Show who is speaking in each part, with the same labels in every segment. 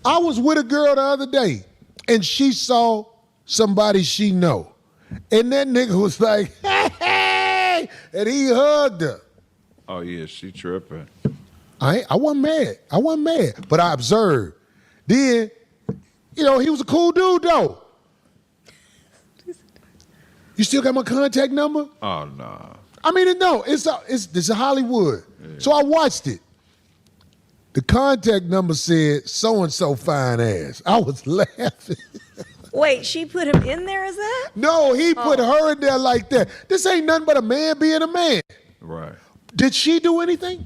Speaker 1: I was with a girl the other day, and she saw somebody she know. And that nigga was like, hey, and he hugged her.
Speaker 2: Oh, yeah, she tripping.
Speaker 1: I wasn't mad. But I observed. Then, he was a cool dude, though. You still got my contact number?
Speaker 2: Oh, nah.
Speaker 1: I mean, no, it's Hollywood. Yeah. So I watched it. The contact number said so-and-so fine ass. I was laughing.
Speaker 3: Wait, she put him in there as that?
Speaker 1: No, he put her in there like that. This ain't nothing but a man being a man.
Speaker 2: Right.
Speaker 1: Did she do anything?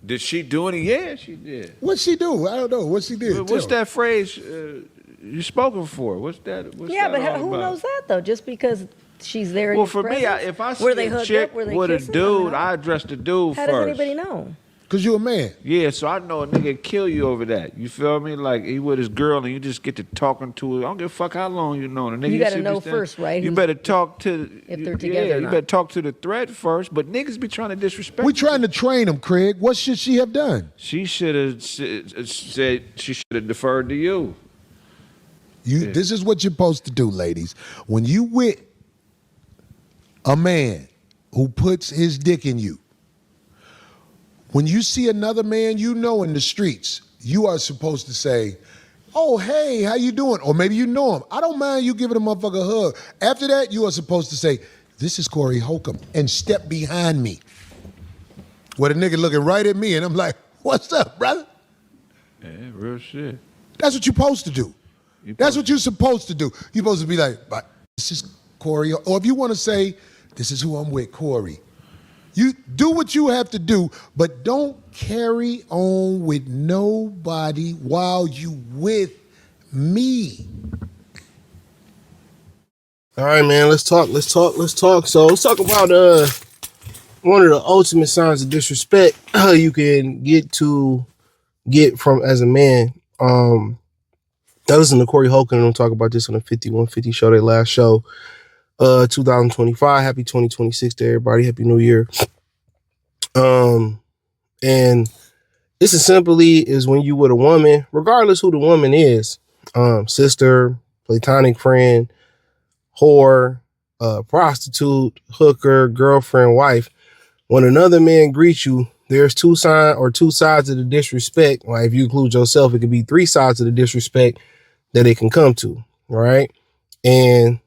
Speaker 2: Did she do anything? Yeah, she did.
Speaker 1: What'd she do? I don't know. What she did?
Speaker 2: What's that phrase you spoken for? What's that? Who
Speaker 3: knows that, though? Just because she's there.
Speaker 2: Well, for me, if I see a chick with a dude, I address the dude
Speaker 3: first. How does anybody know?
Speaker 1: Because you're a man.
Speaker 2: Yeah, so I know a nigga kill you over that. You feel me? Like, he with his girl and you just get to talking to her. I don't give a fuck how long you know the nigga.
Speaker 3: You got to know first, right?
Speaker 2: You better talk to...
Speaker 3: If they're together or not.
Speaker 2: You better talk to the threat first, but niggas be trying to disrespect.
Speaker 1: We trying to train them, Craig. What should she have done?
Speaker 2: She should have said she should have deferred to you.
Speaker 1: This is what you're supposed to do, ladies. When you with a man who puts his dick in you, when you see another man you know in the streets, you are supposed to say, oh, hey, how you doing? Or maybe you know him. I don't mind you giving a motherfucker a hug. After that, you are supposed to say, this is Corey Holcomb, and step behind me. With a nigga looking right at me, and I'm like, what's up, brother?
Speaker 2: Yeah, real shit.
Speaker 1: That's what you're supposed to do. That's what you're supposed to do. You're supposed to be like, this is Corey. Or if you want to say, this is who I'm with, Corey. You do what you have to do, but don't carry on with nobody while you with me.
Speaker 4: All right, man, let's talk. So let's talk about one of the ultimate signs of disrespect you can get from as a man. I listened to Corey Holcomb and we'll talk about this on the 5150 show, their last show. 2025. Happy 2026 to everybody. Happy New Year. And this is simply is when you with a woman, regardless who the woman is, sister, platonic friend, whore, prostitute, hooker, girlfriend, wife, when another man greets you, there's two sides of the disrespect. Like if you include yourself, it could be three sides of the disrespect that it can come to. Right. And,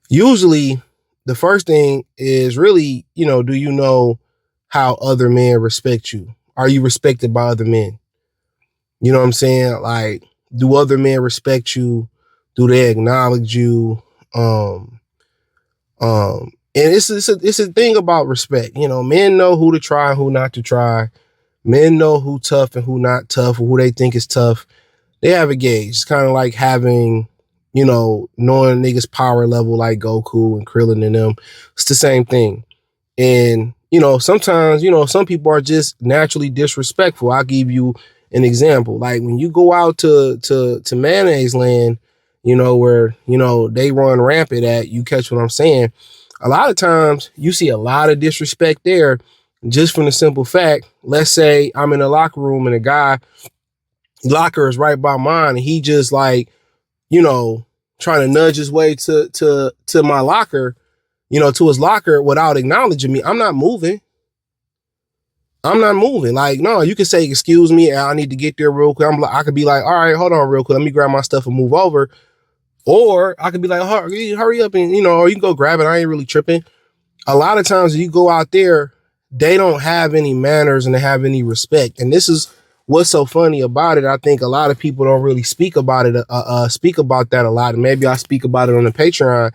Speaker 4: usually the first thing is really, do you know how other men respect you? Are you respected by other men? You know what I'm saying? Like, do other men respect you? Do they acknowledge you? And it's a thing about respect. Men know who to try and who not to try. Men know who tough and who not tough, or who they think is tough. They have a gauge. It's kind of like having, knowing niggas power level like Goku and Krillin and them. It's the same thing. And, sometimes, some people are just naturally disrespectful. I'll give you an example. Like when you go out to mayonnaise land, where, they run rampant at, you catch what I'm saying? A lot of times you see a lot of disrespect there just from the simple fact, let's say I'm in a locker room and a guy locker is right by mine and he just like, trying to nudge his way to my locker, to his locker without acknowledging me. I'm not moving. Like, no, you can say, excuse me, I need to get there real quick. I could be like, all right, hold on real quick. Let me grab my stuff and move over. Or I could be like, hurry up and, or you can go grab it. I ain't really tripping. A lot of times you go out there, they don't have any manners and they have any respect. And this is what's so funny about it. I think a lot of people don't really speak about it, speak about that a lot. And maybe I speak about it on the Patreon.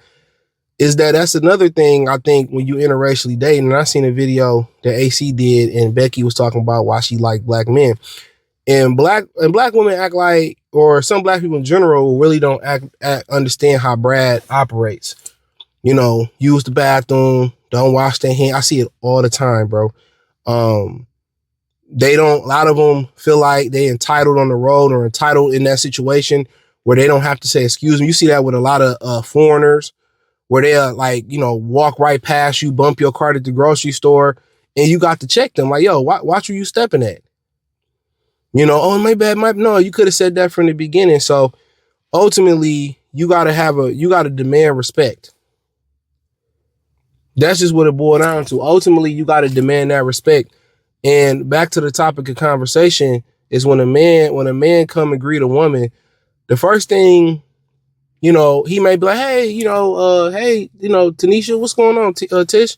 Speaker 4: Is that's another thing I think when you interracially dating. And I seen a video that AC did and Becky was talking about why she liked black men. And black women act like, or some black people in general really don't understand how Brad operates. Use the bathroom, don't wash their hands. I see it all the time, bro. A lot of them feel like they entitled on the road or entitled in that situation where they don't have to say, excuse me. You see that with a lot of foreigners where they'll walk right past you, bump your cart at the grocery store and you got to check them like, yo, watch where you stepping at. You know, oh, my bad, no, you could have said that from the beginning. So ultimately, you gotta demand respect. That's just what it boiled down to. Ultimately, you gotta demand that respect. And back to the topic of conversation is when a man come and greet a woman, the first thing, you know, he may be like, hey, Tanisha, what's going on, Tish?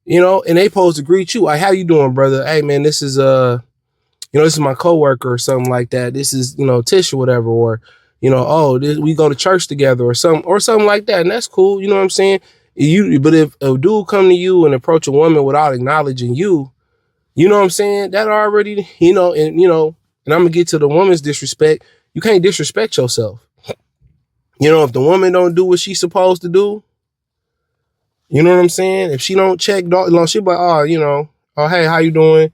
Speaker 4: You know, and they supposed to greet you. Like, how you doing, brother? Hey, man, this is this is my coworker or something like that. This is, Tish or whatever, or, we go to church together or something like that. And that's cool. You know what I'm saying? But if a dude come to you and approach a woman without acknowledging you, you know what I'm saying? That already, and I'm gonna get to the woman's disrespect. You can't disrespect yourself. If the woman don't do what she's supposed to do, you know what I'm saying? If she don't check, she'll be like, oh, hey, how you doing?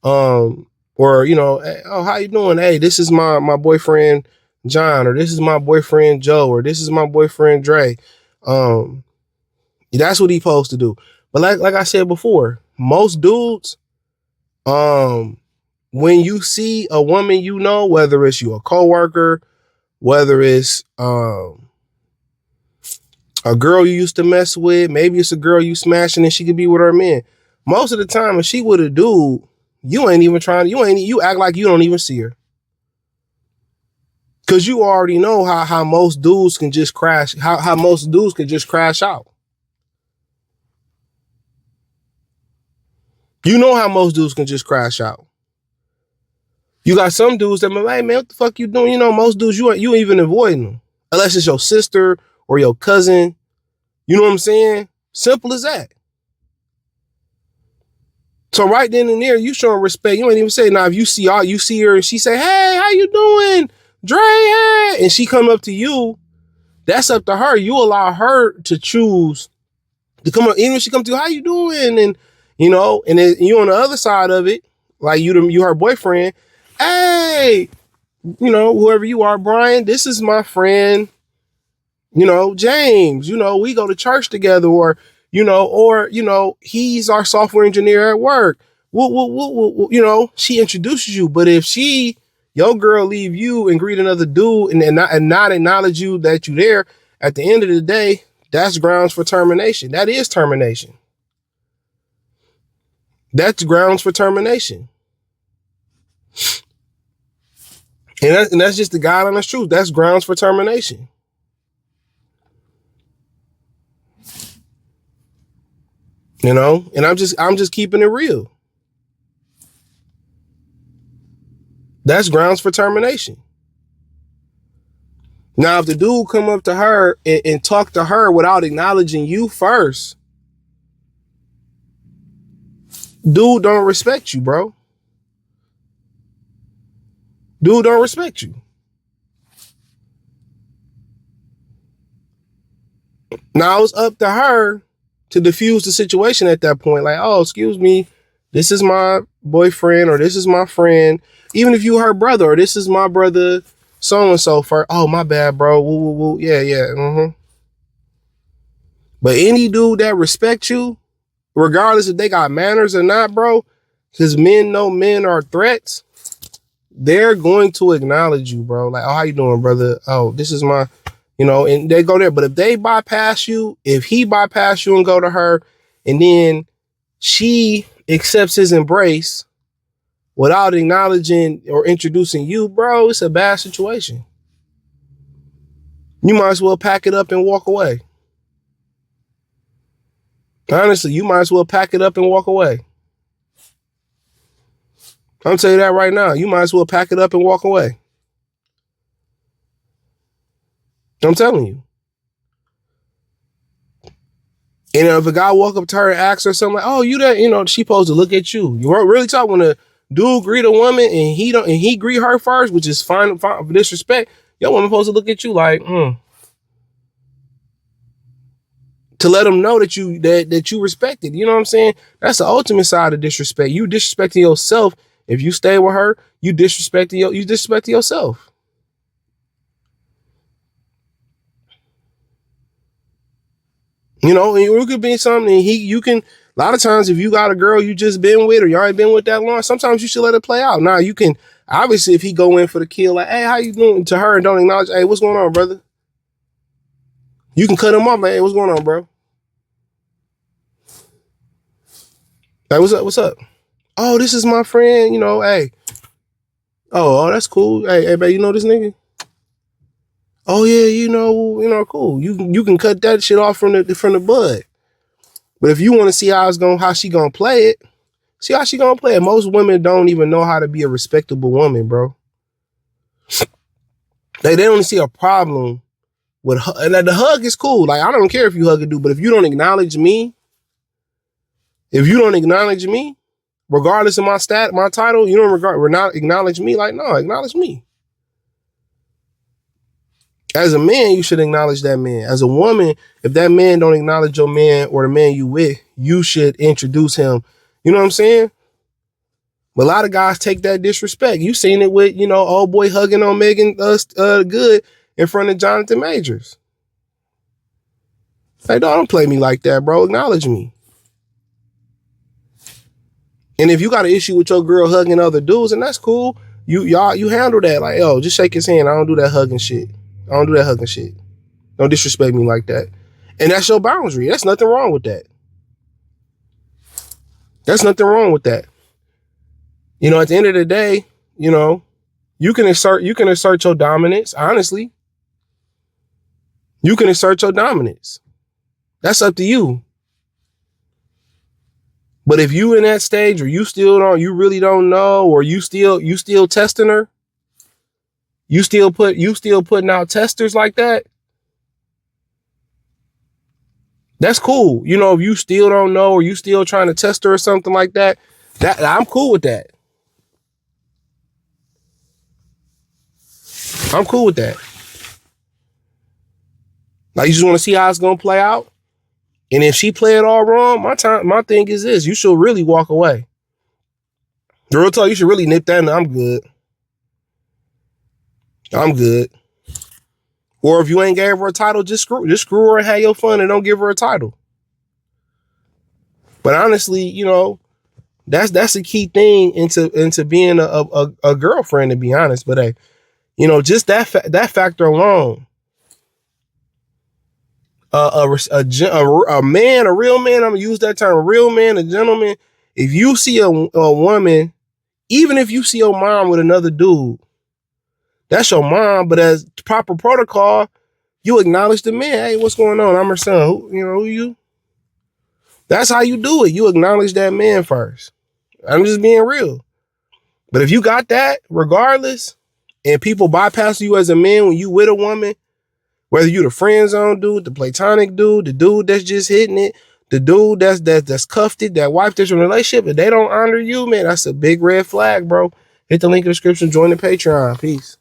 Speaker 4: Or, oh, how you doing? Hey, this is my boyfriend, John, or this is my boyfriend, Joe, or this is my boyfriend, Dre. That's what he's supposed to do. But like I said before, most dudes, when you see a woman, whether it's you a coworker, whether it's a girl you used to mess with, maybe it's a girl you smashing and she could be with her man. Most of the time, if she with a dude, you ain't even trying to, you act like you don't even see her. Cause you already know how most dudes can just crash, how most dudes can just crash out. You know how most dudes can just crash out. You got some dudes that be like, hey, man, what the fuck you doing? Most dudes, you ain't even avoiding them. Unless it's your sister or your cousin. You know what I'm saying? Simple as that. So right then and there, you showing respect. You ain't even say, now if you see her and she say, hey, how you doing? Dre, hey. And she come up to you, that's up to her. You allow her to choose to come up. Even if she come to you, how you doing? And, and then you on the other side of it, like you her boyfriend. Hey, whoever you are, Brian, this is my friend, James, we go to church together, or he's our software engineer at work. She introduces you. But if your girl leave you and greet another dude and not acknowledge you that you there, at the end of the day, that's grounds for termination. That is termination. That's grounds for termination. And that's just the God honest truth. That's grounds for termination. And I'm just keeping it real. That's grounds for termination. Now, if the dude come up to her and talk to her without acknowledging you first, dude don't respect you, bro. Dude don't respect you. Now it's up to her to diffuse the situation at that point. Like, oh, excuse me, this is my boyfriend, or this is my friend. Even if you her brother, or this is my brother, so-and-so for, oh, my bad, bro. Woo, woo, woo. Yeah. Mm-hmm. But any dude that respects you, regardless if they got manners or not, bro, because men know men are threats, they're going to acknowledge you, bro. Like, oh, how you doing, brother? Oh, this is my, and they go there. But if they bypass you, if he bypass you and go to her, and then she accepts his embrace without acknowledging or introducing you, bro, it's a bad situation. You might as well pack it up and walk away. Honestly, you might as well pack it up and walk away. I'm telling you that right now. You might as well pack it up and walk away. I'm telling you. And if a guy walk up to her and ask her something like, oh, you that, she supposed to look at you. You weren't really talking when a dude greet a woman and he greet her first, which is fine for disrespect. Your woman supposed to look at you like, to let them know that you respect it. You know what I'm saying? That's the ultimate side of disrespect. You disrespecting yourself. If you stay with her, you disrespecting yourself. And it could be something you can, a lot of times if you got a girl you just been with or y'all ain't been with that long, sometimes you should let it play out. Now Obviously, if he go in for the kill, like, hey, how you doing? To her and don't acknowledge, hey, what's going on, brother? You can cut him off, like, hey, what's going on, bro? Hey, what's up? What's up? Oh, this is my friend, you know, hey. Oh, that's cool. Hey, man, you know this nigga? Oh yeah, you know, cool. You can cut that shit off from the bud. But if you want to see how she gonna play it, see how she gonna play it. Most women don't even know how to be a respectable woman, bro. They don't see a problem with and the hug is cool. Like, I don't care if you hug a dude, but if you don't acknowledge me, regardless of my title, you don't not acknowledge me. Like, no, acknowledge me. As a man, you should acknowledge that man. As a woman, if that man don't acknowledge your man or the man you with, you should introduce him. You know what I'm saying? But a lot of guys take that disrespect. You seen it with, old boy hugging on Megan Good in front of Jonathan Majors. Like, don't play me like that, bro. Acknowledge me. And if you got an issue with your girl hugging other dudes, and that's cool, you handle that. Like, yo, just shake his hand. I don't do that hugging shit. Don't disrespect me like that. And that's your boundary. That's nothing wrong with that. At the end of the day, you can assert your dominance, honestly. You can assert your dominance. That's up to you. But if you in that stage or you really don't know, or you still testing her, you still putting out testers like that, that's cool. If you still don't know or you still trying to test her or something like that, I'm cool with that. Like, you just want to see how it's gonna play out. And if she play it all wrong, my thing is this: you should really walk away. The real talk, you should really nip that and I'm good. Or if you ain't gave her a title, just screw her and have your fun and don't give her a title. But honestly, that's a key thing into being a girlfriend, to be honest. But hey, just that factor alone. A man, a real man, I'm gonna use that term, a real man, a gentleman. If you see a woman, even if you see your mom with another dude, that's your mom, but as proper protocol, you acknowledge the man. Hey, what's going on? I'm her son. Who you? That's how you do it. You acknowledge that man first. I'm just being real. But if you got that, regardless, and people bypass you as a man when you with a woman, whether you the friend zone dude, the platonic dude, the dude that's just hitting it, the dude that's cuffed it, that wife that's in a relationship, and they don't honor you, man, that's a big red flag, bro. Hit the link in the description, join the Patreon. Peace.